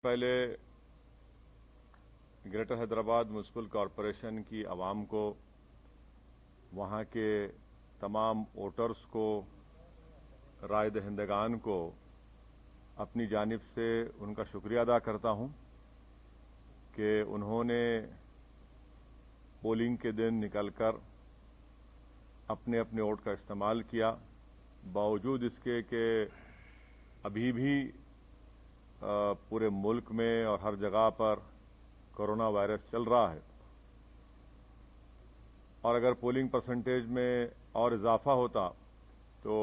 पहले greater Hyderabad municipal corporation की आवाम को, वहाँ के तमाम वोटर्स को, राय दहिंदगान को अपनी जानिब से उनका शुक्रिया अदा करता हूँ कि उन्होंने पोलिंग के दिन निकलकर अपने अपने वोट का इस्तेमाल किया, बावजूद इसके कि अभी भी पूरे मुल्क में और हर जगह पर कोरोना वायरस चल रहा है। और अगर पोलिंग परसेंटेज में और इजाफा होता तो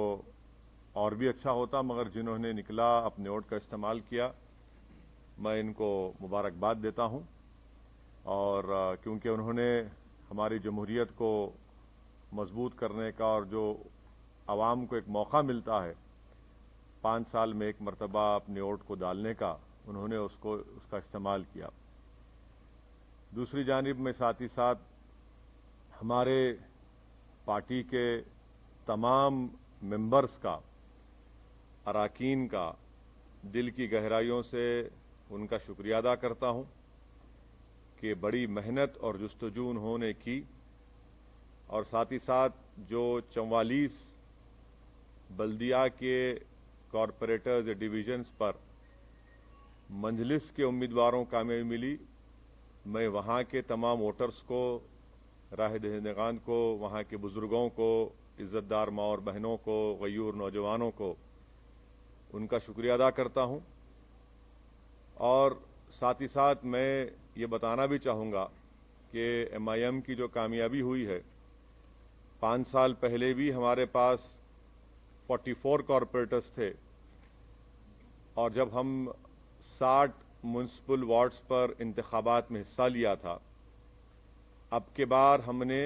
और भी अच्छा होता, मगर जिन्होंने निकला अपने वोट का इस्तेमाल किया, मैं इनको मुबारकबाद देता हूं। और क्योंकि उन्होंने हमारी जमहूरियत को मजबूत करने का और जो आवाम को एक मौका मिलता है 5 साल में एक मरतबा अपने वोट को डालने का, उन्होंने उसका इस्तेमाल किया। दूसरी जानिब में साथ ही साथ हमारे पार्टी के तमाम मेंबर्स का, अराकीन का दिल की गहराइयों से उनका शुक्रिया अदा करता हूं कि बड़ी मेहनत और जुस्तजू उन्होंने की, और साथ ही साथ जो 44 बल्दिया के कॉरपोरेटर्स या डिवीजन्स पर मंजलिस के उम्मीदवारों को कामयाबी मिली, मैं वहाँ के तमाम वोटर्स को, राय दहिंदगान को, वहाँ के बुजुर्गों को, इज्जतदार माँ और बहनों को, गयूर नौजवानों को उनका शुक्रिया अदा करता हूँ। और साथ ही साथ मैं ये बताना भी चाहूँगा कि MIM की जो कामयाबी हुई है, 5 साल पहले भी हमारे पास 44 कॉरपोरेटर्स थे, और जब हम 60 म्युनिसिपल वार्ड्स पर इंतखाबात में हिस्सा लिया था, अब के बार हमने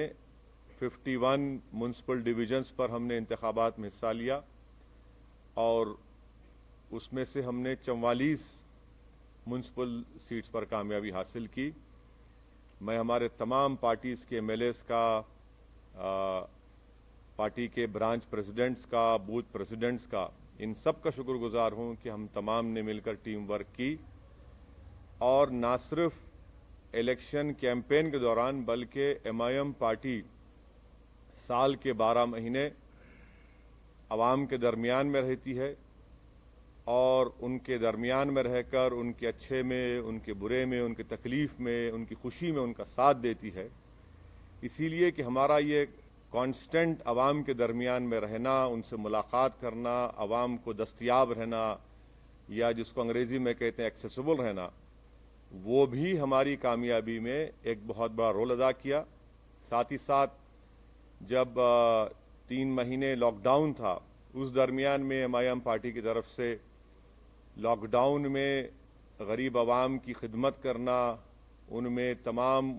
51 म्युनिसिपल डिवीजन्स पर हमने इंतखाबात में हिस्सा लिया, और उसमें से हमने 44 म्युनिसिपल सीट्स पर कामयाबी हासिल की। मैं हमारे तमाम पार्टीज़ के MLAs का, पार्टी के ब्रांच प्रेसिडेंट्स का, बूथ प्रेसिडेंट्स का, इन सब का शुक्रगुजार हूं कि हम तमाम ने मिलकर टीम वर्क की, और ना सिर्फ इलेक्शन कैंपेन के दौरान बल्कि MIM पार्टी साल के 12 महीने आवाम के दरमियान में रहती है, और उनके दरमियान में रहकर उनके अच्छे में, उनके बुरे में, उनकी तकलीफ में, उनकी खुशी में उनका साथ देती है। इसीलिए कि हमारा ये कांस्टेंट आवाम के दरमियान में रहना, उनसे मुलाकात करना, आवाम को दस्तयाब रहना, या जिसको अंग्रेजी में कहते हैं एक्सेसिबल रहना, वो भी हमारी कामयाबी में एक बहुत बड़ा रोल अदा किया। साथ ही साथ जब 3 महीने लॉकडाउन था, उस दरमियान में MIM पार्टी की तरफ से लॉकडाउन में गरीब आवाम की खिदमत करना, उनमें तमाम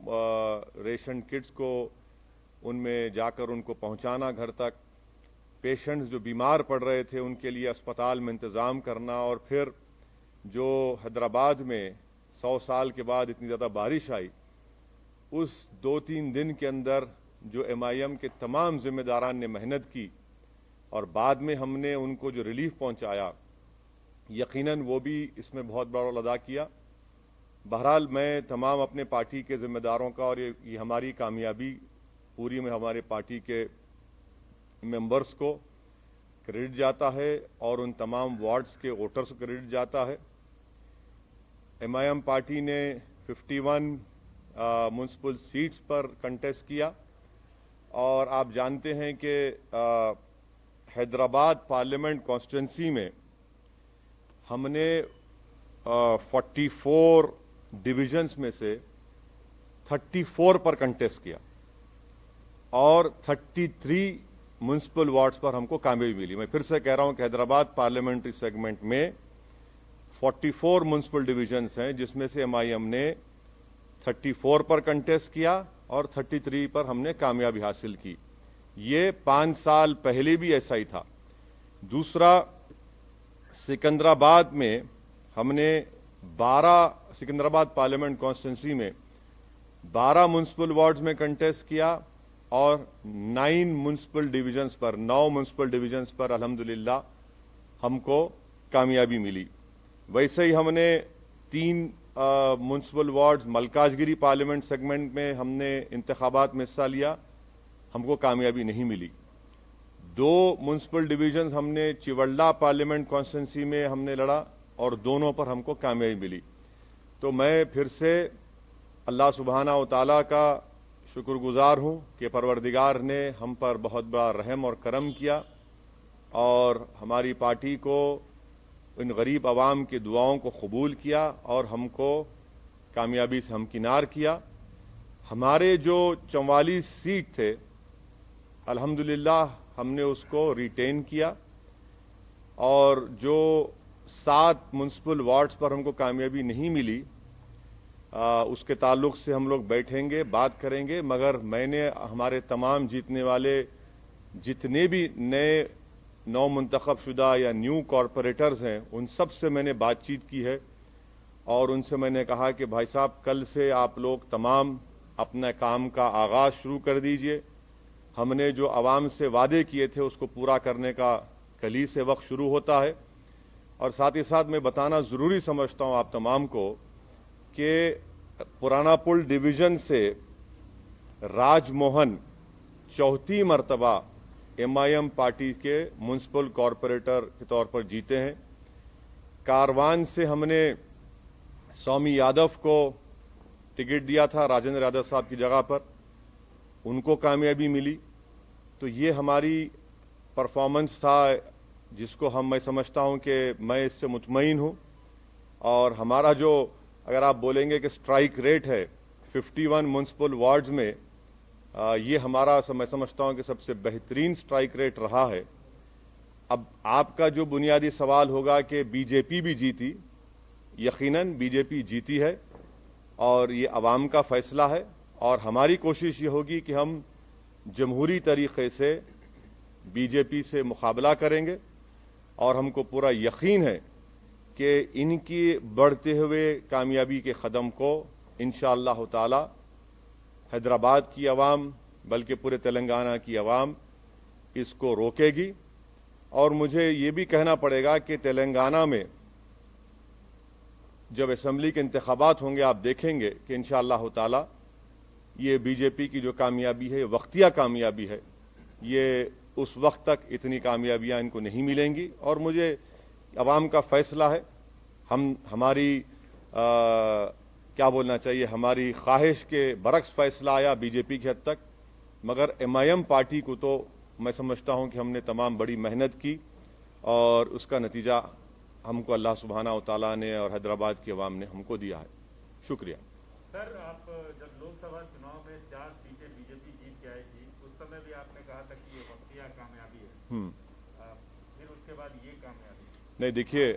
रेशन किट्स को उनमें जाकर उनको पहुंचाना घर तक, पेशेंट्स जो बीमार पड़ रहे थे उनके लिए अस्पताल में इंतज़ाम करना, और फिर जो हैदराबाद में 100 साल के बाद इतनी ज़्यादा बारिश आई, उस 2-3 दिन के अंदर जो MIM के तमाम जिम्मेदारान ने मेहनत की और बाद में हमने उनको जो रिलीफ पहुंचाया, यकीनन वो भी इसमें बहुत बड़ा रोल अदा किया। बहरहाल मैं तमाम अपने पार्टी के जिम्मेदारों का, और ये हमारी कामयाबी पूरी में हमारे पार्टी के मेंबर्स को क्रेडिट जाता है, और उन तमाम वार्ड्स के वोटर्स को क्रेडिट जाता है। MIM पार्टी ने 51 म्युनिसिपल सीट्स पर कंटेस्ट किया, और आप जानते हैं कि हैदराबाद पार्लियामेंट कॉन्स्टिट्यूंसी में हमने 44 डिविजन्स में से 34 पर कंटेस्ट किया, और 33 म्युनिसिपल वार्ड्स पर हमको कामयाबी मिली। मैं फिर से कह रहा हूं कि हैदराबाद पार्लियामेंट्री सेगमेंट में 44 म्युनिसिपल डिविजन्स हैं, जिसमें से MIM ने 34 पर कंटेस्ट किया और 33 पर हमने कामयाबी हासिल की। ये 5 साल पहले भी ऐसा ही था। दूसरा, सिकंदराबाद में हमने 12 सिकंदराबाद पार्लियामेंट कॉन्स्टिट्यूंसी में 12 म्युनिसिपल वार्ड्स में कंटेस्ट किया, और 9 म्युनिसिपल डिवीजन्स पर, 9 म्युनिसिपल डिवीजन्स पर अल्हम्दुलिल्लाह हमको कामयाबी मिली। वैसे ही हमने 3 municipal wards Malkajgiri parliament segment में हमने इंतखाबात में हिस्सा लिया, हमको कामयाबी नहीं मिली। 2 म्युनिसिपल डिवीजन हमने चिवल्ला पार्लियामेंट कॉन्स्टिट्यूंसी में हमने लड़ा और दोनों पर हमको कामयाबी मिली। तो मैं फिर से अल्लाह सुब्हाना व तआला का शुक्रगुजार हूँ कि परवरदिगार ने हम पर बहुत बड़ा रहम और करम किया और हमारी पार्टी को इन गरीब आवाम की दुआओं को कबूल किया और हमको कामयाबी से हमकिनार किया। हमारे जो 44 सीट थे अल्हम्दुलिल्लाह हमने उसको रिटेन किया और जो 7 म्युनिसिपल वार्ड्स पर हमको कामयाबी नहीं मिली उसके ताल्लुक से हम लोग बैठेंगे, बात करेंगे। मगर मैंने हमारे तमाम जीतने वाले जितने भी नए नौ मुंतखब शुदा या न्यू कॉरपोरेटर्स हैं उन सब से मैंने बातचीत की है और उनसे मैंने कहा कि भाई साहब कल से आप लोग तमाम अपने काम का आगाज़ शुरू कर दीजिए। हमने जो आवाम से वादे किए थे उसको पूरा करने का कल से वक्त शुरू होता है। और साथ ही साथ मैं बताना ज़रूरी समझता हूँ आप तमाम को कि पुराना पुल डिवीज़न से राजमोहन चौथी मरतबा MIM पार्टी के म्युनिसिपल कॉरपोरेटर के तौर पर जीते हैं। कारवान से हमने स्वामी यादव को टिकट दिया था राजेंद्र यादव साहब की जगह पर, उनको कामयाबी मिली। तो ये हमारी परफॉर्मेंस था जिसको मैं समझता हूँ कि मैं इससे मुतमईन हूँ। और हमारा जो अगर आप बोलेंगे कि स्ट्राइक रेट है 51 म्युनिसिपल वार्ड्स में, ये हमारा मैं समझता हूँ कि सबसे बेहतरीन स्ट्राइक रेट रहा है। अब आपका जो बुनियादी सवाल होगा कि बीजेपी भी जीती, यकीनन बीजेपी जीती है और ये अवाम का फैसला है और हमारी कोशिश ये होगी कि हम जमहूरी तरीक़े से बीजेपी से मुकाबला करेंगे और हमको पूरा यकीन है कि इनकी बढ़ते हुए कामयाबी के कदम को इंशाअल्लाह ताला हैदराबाद की आवाम बल्कि पूरे तेलंगाना की आवाम इसको रोकेगी। और मुझे ये भी कहना पड़ेगा कि तेलंगाना में जब असेंबली के इंतखाबात होंगे आप देखेंगे कि इंशाअल्लाह ताला ये बीजेपी की जो कामयाबी है वक्तिया कामयाबी है, ये उस वक्त तक इतनी कामयाबियां इनको नहीं मिलेंगी। और मुझे अवाम का फैसला है, हमारी क्या बोलना चाहिए, हमारी ख्वाहिश के बरक्स फैसला आया बीजेपी की हद तक। मगर MIM पार्टी को तो मैं समझता हूं कि हमने तमाम बड़ी मेहनत की और उसका नतीजा हमको अल्लाह सुब्हाना व तआला ने और हैदराबाद की आवाम ने हमको दिया है। शुक्रिया। सर, आप जब लोकसभा चुनाव में 4 सीटें बीजेपी जीत के आई थी उस समय भी आपने कहा था कि ये वक्तिया कामयाबी है, फिर उसके बाद ये कामयाबी नहीं। देखिए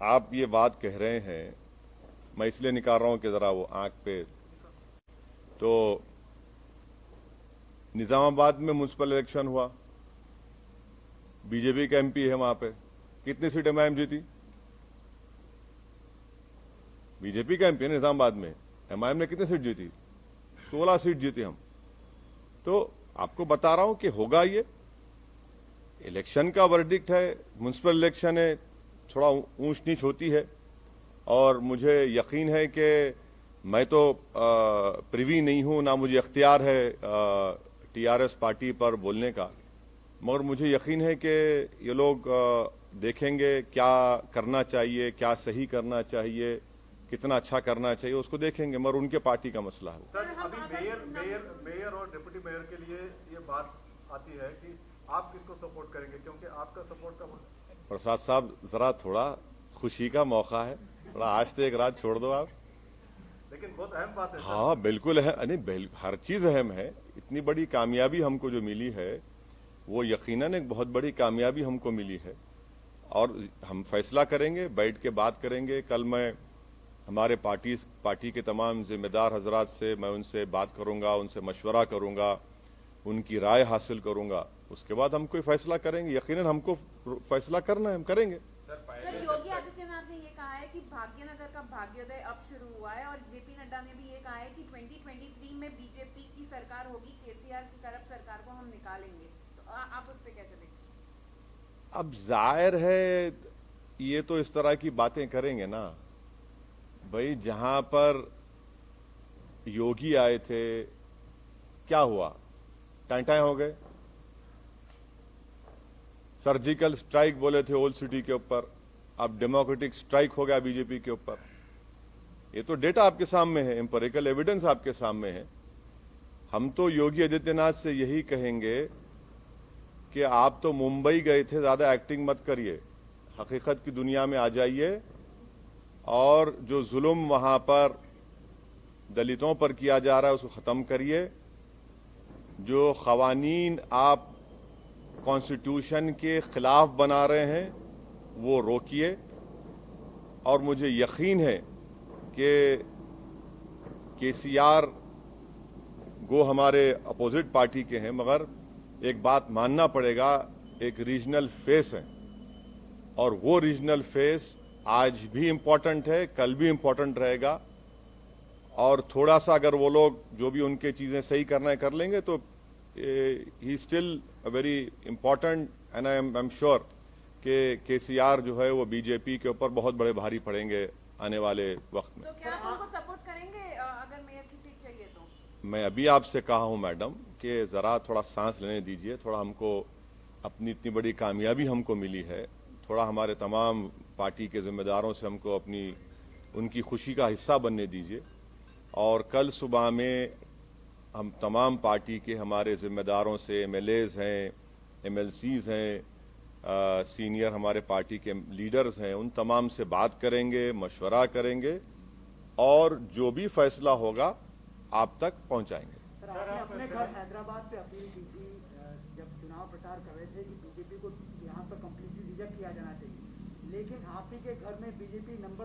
आप ये बात कह रहे हैं, मैं इसलिए निकाल रहा हूं कि जरा वो आंख पे, तो निजामाबाद में म्युनिसिपल इलेक्शन हुआ, बीजेपी का MP है वहां पे, कितनी सीट MIM जीती? बीजेपी का MP है निजामाबाद में, MIM ने कितनी सीट जीती? 16 सीट जीती हम। तो आपको बता रहा हूं कि होगा ये इलेक्शन का वर्डिक्ट है, म्युनिसिपल इलेक्शन है, थोड़ा ऊंच नीच होती है। और मुझे यकीन है कि मैं तो प्रिवी नहीं हूं, ना मुझे इख्तियार है TRS पार्टी पर बोलने का, मगर मुझे यकीन है कि ये लोग देखेंगे क्या करना चाहिए, क्या सही करना चाहिए, कितना अच्छा करना चाहिए, उसको देखेंगे, मगर उनके पार्टी का मसला है। सर, अभी मेयर और डिप्टी मेयर के लिए ये बात आती है कि आप किसको सपोर्ट करेंगे, क्योंकि आपका सपोर्ट का प्रसाद साहब जरा थोड़ा खुशी का मौका है, थोड़ा आज तो एक रात छोड़ दो आप। लेकिन बहुत अहम बात है। हाँ बिल्कुल है, नहीं हर चीज अहम है। इतनी बड़ी कामयाबी हमको जो मिली है वो यकीनन एक बहुत बड़ी कामयाबी हमको मिली है और हम फैसला करेंगे, बैठ के बात करेंगे। कल मैं हमारे पार्टी के तमाम जिम्मेदार हजरात से मैं उनसे बात करूंगा, उनसे मशवरा करूंगा, उनकी राय हासिल करूंगा, उसके बाद हम कोई फैसला करेंगे। यकीनन हमको फैसला करना है, हम करेंगे। सर, योगी आदित्यनाथ ने ये कहा है कि भाग्यनगर का भाग्योदय अब शुरू हुआ है और JP नड्डा ने भी ये कहा है कि 2023 में बीजेपी की सरकार होगी, KCR की करप्ट सरकार को हम निकालेंगे। तो आप उस पर कैसे देखते हैं? अब जाहिर है ये तो इस तरह की बातें करेंगे ना भाई। जहां पर योगी आए थे क्या हुआ, टाइम हो गए। सर्जिकल स्ट्राइक बोले थे ओल्ड सिटी के ऊपर, अब डेमोक्रेटिक स्ट्राइक हो गया बीजेपी के ऊपर। ये तो डेटा आपके सामने है, एम्पिरिकल एविडेंस आपके सामने है। हम तो योगी आदित्यनाथ से यही कहेंगे कि आप तो मुंबई गए थे, ज्यादा एक्टिंग मत करिए, हकीकत की दुनिया में आ जाइए और जो जुल्म वहां पर दलितों पर किया जा रहा है उसको खत्म करिए। जो खवानीन आप कॉन्स्टिट्यूशन के खिलाफ बना रहे हैं वो रोकिए। और मुझे यकीन है कि केसीआर गो हमारे अपोजिट पार्टी के हैं, मगर एक बात मानना पड़ेगा, एक रीजनल फेस है और वो रीजनल फेस आज भी इम्पोर्टेंट है, कल भी इम्पोर्टेंट रहेगा। और थोड़ा सा अगर वो लोग जो भी उनके चीजें सही करना है कर लेंगे तो he still a very important and I am sure कि केसीआर जो है वो बीजेपी के ऊपर बहुत बड़े भारी पड़ेंगे आने वाले वक्त में। तो क्या आप उनको सपोर्ट करेंगे अगर मेयर की सीट चाहिए तो? मैं अभी आपसे कहा हूं मैडम कि जरा थोड़ा सांस लेने दीजिए, थोड़ा हमको अपनी इतनी बड़ी कामयाबी हमको मिली है, थोड़ा हमारे तमाम पार्टी के जिम्मेदारों से हमको अपनी उनकी खुशी का हिस्सा बनने दीजिए। और कल सुबह में हम तमाम पार्टी के हमारे जिम्मेदारों से, एमएलएज हैं, एमएलसीज हैं, सीनियर हमारे पार्टी के लीडर्स हैं, उन तमाम से बात करेंगे, मशवरा करेंगे और जो भी फैसला होगा आप तक पहुंचाएंगे। सर, आपने अपने घर हैदराबाद से अपील की थी जब चुनाव प्रचार कर रहे थे कि बीजेपी को यहाँ पर कंप्लीटली रिजेक्ट किया जाना चाहिए, लेकिन आप ही के घर में बीजेपी नंबर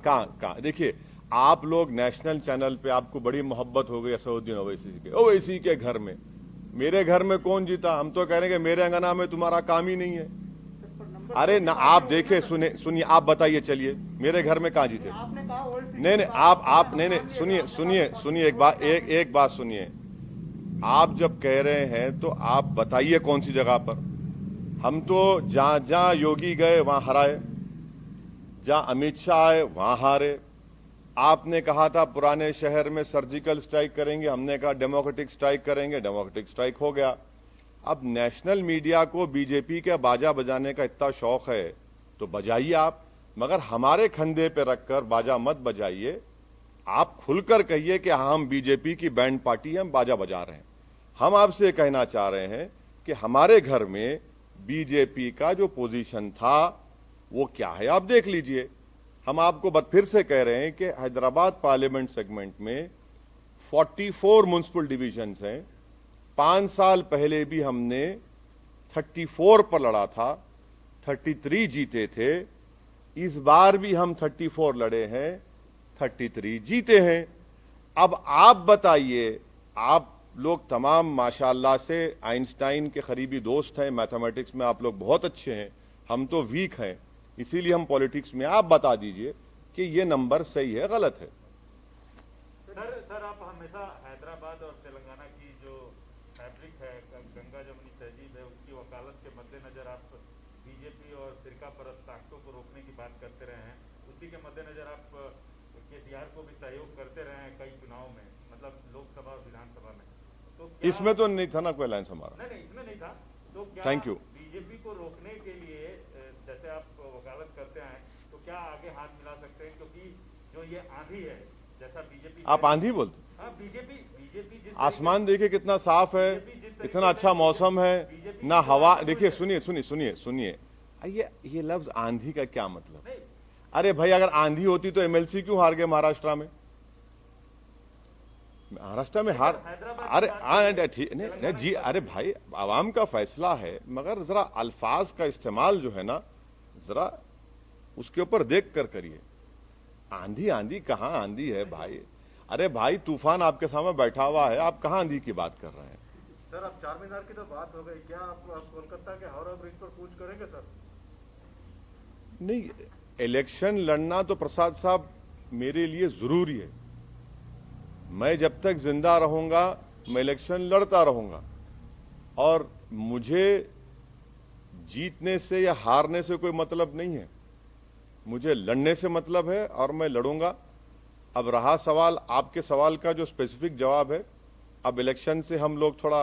कहाँ देखिए, आप लोग नेशनल चैनल पे आपको बड़ी मोहब्बत हो गई असदुद्दीन ओवैसी के, ओवैसी के घर में। मेरे घर में कौन जीता? हम तो कह रहे हैं कि मेरे अंगना में तुम्हारा काम ही नहीं है। अरे ना, आप देखे सुनिए, आप बताइए, चलिए मेरे घर में कहाँ जीते? आपने कहा नहीं आप नहीं, सुनिए एक बात सुनिए। आप जब कह रहे हैं तो आप बताइए कौन सी जगह पर। हम तो जहां योगी गए वहां हराए, जहां अमित शाह आए वहां हारे। आपने कहा था पुराने शहर में सर्जिकल स्ट्राइक करेंगे, हमने कहा डेमोक्रेटिक स्ट्राइक करेंगे, डेमोक्रेटिक स्ट्राइक हो गया। अब नेशनल मीडिया को बीजेपी के बाजा बजाने का इतना शौक है तो बजाइए आप, मगर हमारे कंधे पे रखकर बाजा मत बजाइए। आप खुलकर कहिए कि हम बीजेपी की बैंड पार्टी हैं, हम बाजा बजा रहे हैं। हम आपसे कहना चाह रहे हैं कि हमारे घर में बीजेपी का जो पोजीशन था वो क्या है आप देख लीजिए। हम आपको फिर से कह रहे हैं कि हैदराबाद पार्लियामेंट सेगमेंट में 44 म्युनिसिपल डिविजन्स हैं। 5 साल पहले भी हमने 34 पर लड़ा था, 33 जीते थे। इस बार भी हम 34 लड़े हैं, 33 जीते हैं। अब आप बताइए, आप लोग तमाम माशाअल्लाह से आइंस्टाइन के करीबी दोस्त हैं, मैथमेटिक्स में आप लोग बहुत अच्छे हैं, हम तो वीक हैं, इसीलिए हम पॉलिटिक्स में। आप बता दीजिए कि ये नंबर सही है गलत है। सर आप हमेशा हैदराबाद और तेलंगाना की जो फैब्रिक है, गंगा जमुनी तहजीब है, उसकी वकालत के मद्देनजर आप बीजेपी और फिरका परस्त ताकतों को रोकने की बात करते रहे हैं। उसी के मद्देनजर आप केसीआर को भी सहयोग करते रहे हैं कई चुनाव में, मतलब लोकसभा और विधानसभा में। तो इसमें तो नहीं था ना कोई अलायंस हमारा। नहीं, इसमें नहीं था। तो क्या थैंक यू। बीजेपी को रोकने के लिए जैसे आप वकालत करते हैं तो क्या आगे हाथ मिला सकते हैं? क्योंकि जो ये आंधी है, जैसा बीजेपी, आप आंधी बोलते? हाँ, बीजेपी आसमान देखिए कितना साफ है, इतना अच्छा मौसम है, ना हवा। देखिए सुनिए, ये लफ्ज आंधी का क्या मतलब? अरे भाई, अगर आंधी होती तो एमएलसी क्यों हार गए महाराष्ट्र में? महाराष्ट्र में हार, अरे ठीक नहीं जी, अरे भाई आवाम का फैसला है, मगर जरा अल्फाज का इस्तेमाल जो है ना, जरा उसके ऊपर देख कर करिए। आंधी कहाँ आंधी है भाई? अरे भाई, तूफान आपके सामने बैठा हुआ है, आप कहाँ आंधी की बात कर रहे हैं? सर, अब चार मीनार की तो बात हो गई, क्या आप कोलकाता के हावड़ा ब्रिज पर कूच करेंगे सर? नहीं, इलेक्शन लड़ना तो प्रसाद साहब मेरे लिए जरूरी है। मैं जब तक जिंदा रहूंगा मैं इलेक्शन लड़ता रहूंगा, और मुझे जीतने से या हारने से कोई मतलब नहीं है, मुझे लड़ने से मतलब है और मैं लड़ूंगा। अब रहा सवाल, आपके सवाल का जो स्पेसिफिक जवाब है, अब इलेक्शन से हम लोग थोड़ा,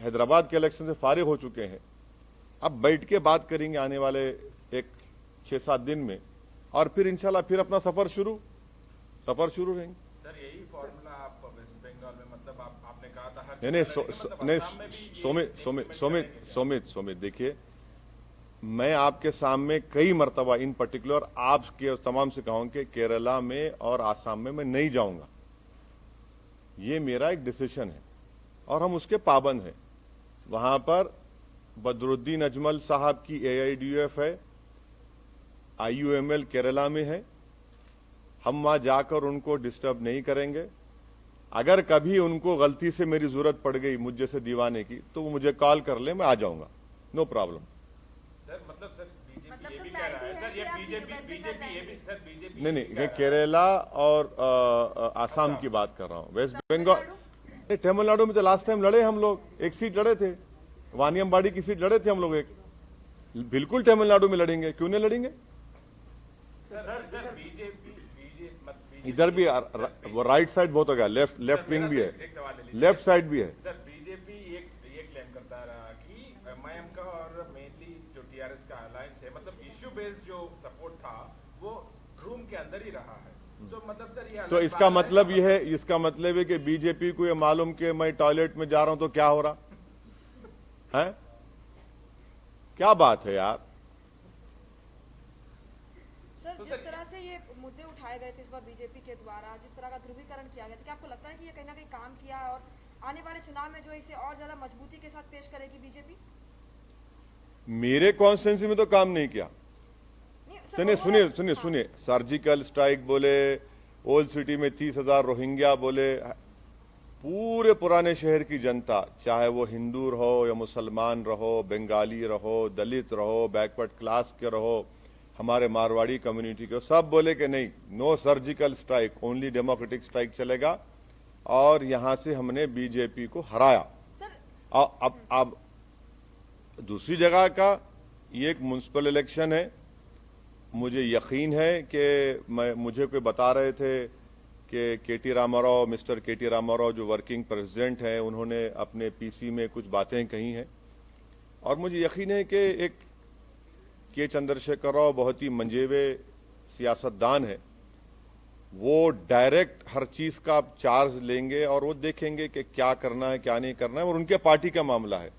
हैदराबाद के इलेक्शन से फारिग हो चुके हैं, अब बैठ के बात करेंगे आने वाले एक 6-7 दिन में, और फिर इंशाल्लाह फिर अपना सफर शुरू रहेंगे। सर यही फॉर्मूला आप वेस्ट बंगाल में, मतलब आपने कहा था हर नहीं मतलब असम में भी ये सोमित देखिए, मैं आपके सामने कई मर्तबा इन पर्टिकुलर आपके तमाम से कहूं कि केरला में और आसाम में मैं नहीं जाऊंगा। ये मेरा एक डिसीजन है और हम उसके पाबंद हैं। वहां पर बदरुद्दीन अजमल साहब की AIDUF है, IUML केरला में है, हम वहां जाकर उनको डिस्टर्ब नहीं करेंगे। अगर कभी उनको गलती से मेरी जरूरत पड़ गई मुझ जैसे दीवाने की, तो वो मुझे कॉल कर ले, मैं आ जाऊंगा, नो प्रॉब्लम। सर मतलब सर बीजेपी मतलब ये तो भी कह रहा है clarity सर, ये है कि बीजेपी आप बीजेपी ये भी सर बीजेपी नहीं, ये केरला और आसाम की बात कर रहा हूं। वेस्ट बंगाल, तमिलनाडु में तो लास्ट टाइम लड़े हम लोग, एक सीट लड़े थे, वानियमबाड़ी की सीट लड़े थे हम लोग एक। बिल्कुल तमिलनाडु में लड़ेंगे, क्यों नहीं लड़ेंगे? सर बीजेपी इधर भी वो राइट साइड बहुत हो गया, लेफ्ट विंग भी है, एक सवाल ले लीजिए। लेफ्ट साइड भी है। सर बीजेपी ये क्लेम करता रहा कि MIM का और मेनली जो TRS का अलायंस है, मतलब इश्यू बेस्ड जो सपोर्ट था वो रूम के अंदर ही रहा है। तो मतलब सर ये तो अलग इसका बात मतलब ये है, इसका मतलब है कि बीजेपी को ये मालूम कि मैं टॉयलेट में जा रहा हूं तो क्या हो रहा है? क्या बात है यार? सर जिस तरह से ये मुद्दे उठाए गए थे इस बार बीजेपी के द्वारा, जिस तरह का ध्रुवीकरण किया गया था, क्या आपको लगता है कि ये कहीं ना कहीं काम किया और आने वाले चुनाव में जो है इसे और ज्यादा मजबूती के साथ पेश करेगी बीजेपी? मेरे कॉन्स्टिट्यूंसी में तो काम नहीं किया। नहीं, सर, सुनिए overall- सुनिए सुनिए सुनिए, सर्जिकल स्ट्राइक बोले, ओल्ड सिटी में 30,000 रोहिंग्या बोले, पूरे पुराने शहर की जनता, चाहे वो हिंदू रहो या मुसलमान रहो, बंगाली रहो, दलित रहो, बैकवर्ड क्लास के रहो, हमारे मारवाड़ी कम्युनिटी के, सब बोले कि नहीं, no surgical strike, only democratic strike चलेगा। और यहां से हमने बीजेपी को हराया। सर अब दूसरी जगह का ये एक म्युनिसिपल इलेक्शन है, मुझे यकीन है कि मुझे कोई बता रहे थे कि KT Rama Rao, mister KT Rama Rao जो वर्किंग प्रेसिडेंट हैं, उन्होंने अपने PC में कुछ बातें कही हैं, और मुझे यकीन है कि एक K चंद्रशेखर राव बहुत ही मंजेवे सियासतदान है, वो डायरेक्ट हर चीज का चार्ज लेंगे और वो देखेंगे कि क्या करना है क्या नहीं करना है, और उनके पार्टी का मामला है।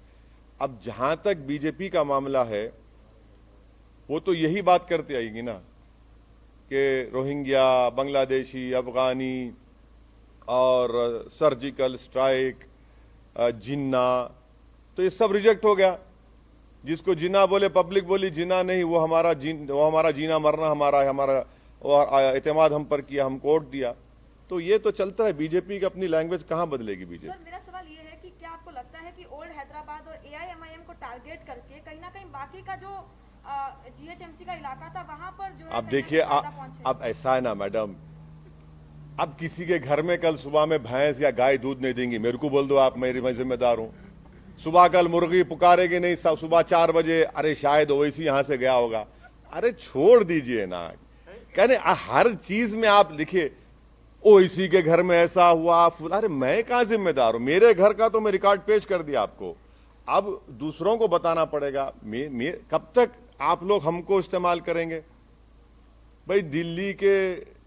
अब जहां तक बीजेपी का मामला है, वो तो यही बात करते आएगी ना कि रोहिंग्या, बांग्लादेशी, अफगानी और सर्जिकल स्ट्राइक, जिन्ना, तो ये सब रिजेक्ट हो गया। जिसको जिन्ना बोले, पब्लिक बोली जिन्ना नहीं, वो हमारा जीना मरना हमारा एतमाद हम पर किया, हम कोर्ट दिया। तो ये तो चलता है, बीजेपी की अपनी लैंग्वेज कहां बदलेगी बीजेपी? सर मेरा सवाल ये है कि क्या आपको लगता है कि ओल्ड हैदराबाद और AIMIM को टारगेट करके कहीं ना कहीं बाकी का जो GHMC का इलाका था वहां पर जो है अब कहीं ना देखिए, कहीं फायदा पहुंचे? अब ऐसा है ना मैडम, अब किसी के घर में कल सुबह में भैंस या गाय दूध नहीं देंगी, मेरे को बोल दो आप, मैं जिम्मेदार हूं। सुबह कल मुर्गी पुकारेगी नहीं, सुबह 4 बजे, अरे शायद ओवैसी यहां से गया होगा। अरे छोड़ दीजिए ना, कहने हर चीज में आप लिखिए ओवैसी के घर में ऐसा हुआ, अरे मैं कहां जिम्मेदार हूं? मेरे घर का तो मैं रिकॉर्ड पेश कर दिया आपको, अब दूसरों को बताना पड़ेगा। कब तक आप लोग हमको इस्तेमाल करेंगे? भाई दिल्ली के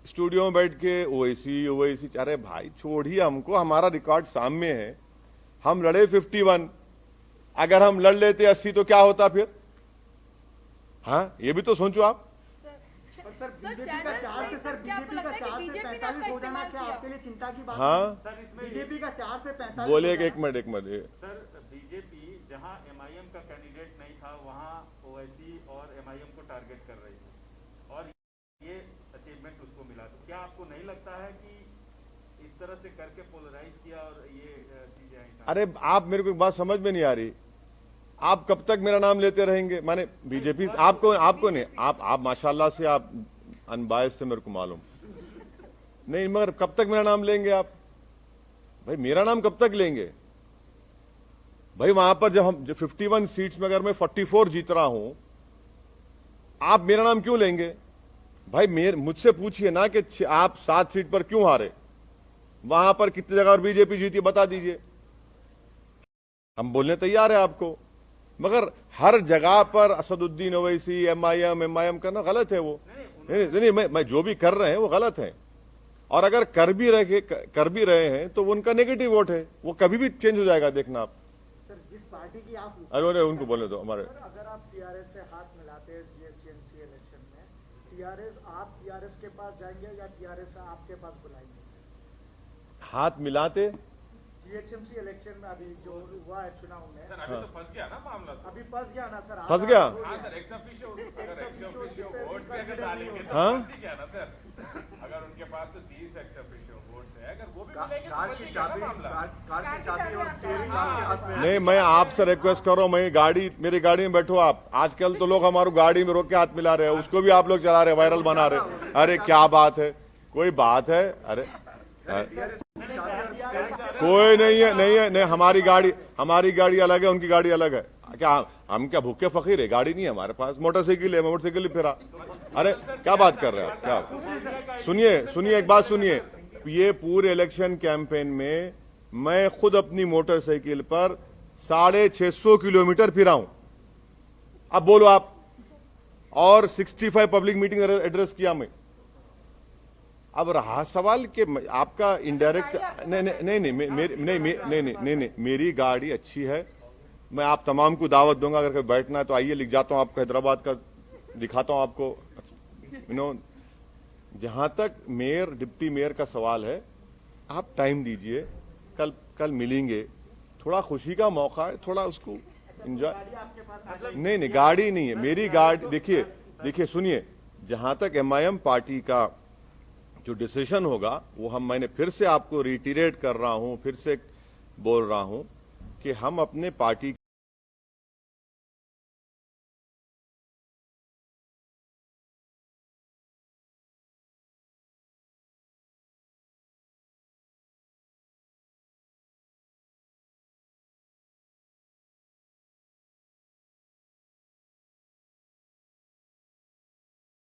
स्टूडियो में बैठ के ओवैसी, अरे भाई छोड़िए हमको, हमारा रिकॉर्ड सामने है। हम लड़े 51, अगर हम लड़ लेते 80 तो क्या होता फिर? हाँ, ये भी तो सोचो आप। सर सर, बीजेपी का चैनल चार से नहीं, सर क्या आपको बीजेपी का लगता है कि 4 से बीजेपी ने 45 आपका हो जाना इस्तेमाल क्या किया? आपके लिए चिंता की बात हाँ, सर इसमें बीजेपी का 4 से 45 बोले हो एक जाना। मिनट सर बीजेपी जहां MIM का कैंडिडेट नहीं था वहां ओवैसी और MIM को टारगेट कर रही थी और ये अचीवमेंट उसको मिला। तो क्या आपको नहीं लगता है कि इस तरह से करके पोलराइज किया और ये चीजें आई? अरे आप मेरे को एक बात समझ में नहीं आ रही, आप कब तक मेरा नाम लेते रहेंगे? माने बीजेपी आपको नहीं, आप माशाल्लाह से आप अनबायस थे, मेरे को मालूम नहीं, मगर कब तक मेरा नाम लेंगे आप? भाई मेरा नाम कब तक लेंगे? भाई वहां पर जब हम 51 सीट्स में अगर मैं 44 जीत रहा हूं, आप मेरा नाम क्यों लेंगे? भाई मुझसे पूछिए ना कि आप 7 सीट पर क्यों हारे, वहां पर कितनी जगह और बीजेपी जीती बता दीजिए, हम बोलने तैयार है आपको। मगर हर जगह पर असदुद्दीन ओवैसी एमआईएम करना गलत है। वो नहीं, मैं जो भी कर रहे हैं वो गलत है। और अगर कर भी रहे हैं तो वो उनका नेगेटिव वोट है, वो कभी भी चेंज हो जाएगा, देखना आप। सर जिस पार्टी की आप अरे उनको बोले तो हमारे अगर आप टीआरएस से हाथ मिलाते हैं जीएचएमसी इलेक्शन में, आप टीआरएस के पास जाएंगे या टीआरएस आपके पास बुलाएंगे? हाथ मिलाते जीएचएमसी इलेक्शन में अभी जो हुआ है चुनाव में, सर अभी तो फंस गया ना मामला तो। अभी फंस गया ना सर? फंस गया? हाँ सर, एक्स ऑफिशियो वोट भी अगर डालेंगे तो हाँ? फंस ही गया ना सर। अगर उनके पास तो 30 एक्स ऑफिशियो वोट्स है, अगर वो भी कार मिलेंगे तो कार फंस की ही गया ना चाबी मामला। कार की चाबी और स्टीयरिंग आपके हाथ में है। नहीं, मैं आपसे रिक्वेस्ट कर रहा हूं, मैं मेरी गाड़ी में बैठो आप। आजकल तो लोग हमारी गाड़ी में रोक के हाथ मिला रहे हैं, उसको भी आप लोग चला रहे हैं, वायरल बना रहे हैं। अरे क्या बात है, कोई बात है? अरे कोई नहीं है, हमारी गाड़ी अलग है, उनकी गाड़ी अलग है। क्या हम क्या भूखे फकीर है? गाड़ी नहीं है हमारे पास, मोटरसाइकिल है, मोटरसाइकिल फिरा। अरे क्या बात कर रहे हैं आप? क्या सुनिए एक बात सुनिए, ये पूरे इलेक्शन कैंपेन में मैं खुद अपनी मोटरसाइकिल पर 650 किलोमीटर फिरा हूं। अब बोलो आप। और 65 पब्लिक मीटिंग एड्रेस किया मैं। अब रहा सवाल कि आपका इनडायरेक्ट नहीं, मेरी गाड़ी अच्छी है। मैं आप तमाम को दावत दूंगा, अगर कभी बैठना है तो आइए, लिख जाता हूं आपको, हैदराबाद का दिखाता हूं आपको। जहां तक मेयर डिप्टी मेयर का सवाल है, आप टाइम दीजिए, कल मिलेंगे, थोड़ा खुशी का मौका है, थोड़ा उसको एंजॉय। नहीं, गाड़ी नहीं है मेरी गाड़ी। देखिए सुनिए, जहां तक एमआईएम पार्टी का जो डिसीजन होगा वो मैंने फिर से आपको रिटीरेट कर रहा हूं, फिर से बोल रहा हूं कि हम अपने पार्टी